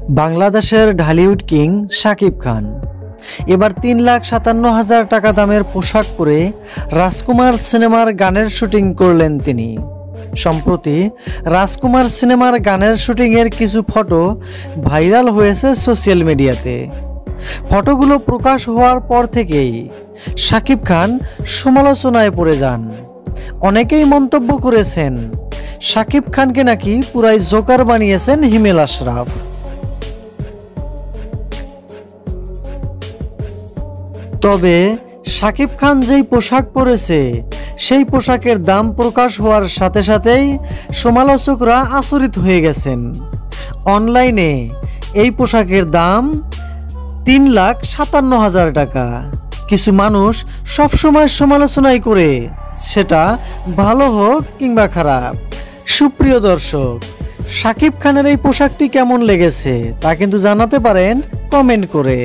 বাংলাদেশের ঢালিউড কিং শাকিব খান এবার ৩,৫৭,০০০ টাকা দামের পোশাক পরে রাজকুমার সিনেমার গানের শুটিং করলেন তিনি। সম্প্রতি রাজকুমার সিনেমার গানের শুটিংয়ের কিছু ফটো ভাইরাল হয়েছে সোশ্যাল মিডিয়াতে। ফটোগুলো প্রকাশ হওয়ার পর থেকেই শাকিব খান সমালোচনায় পড়ে যান। অনেকেই মন্তব্য করেছেন শাকিব খানকে নাকি পুরাই জোকার বানিয়েছেন হিমেল আশরাফ। তবে শাকিব খান যেই পোশাক পরেছে সেই পোশাকের দাম প্রকাশ হওয়ার সাথে সাথেই সমালোচকরা আচরিত হয়ে গেছেন। অনলাইনে এই পোশাকের দাম ৩,৫৭,০০০ টাকা। কিছু মানুষ সবসময় সমালোচনাই করে, সেটা ভালো হোক কিংবা খারাপ। সুপ্রিয় দর্শক, শাকিব খানের এই পোশাকটি কেমন লেগেছে তা কিন্তু জানাতে পারেন কমেন্ট করে।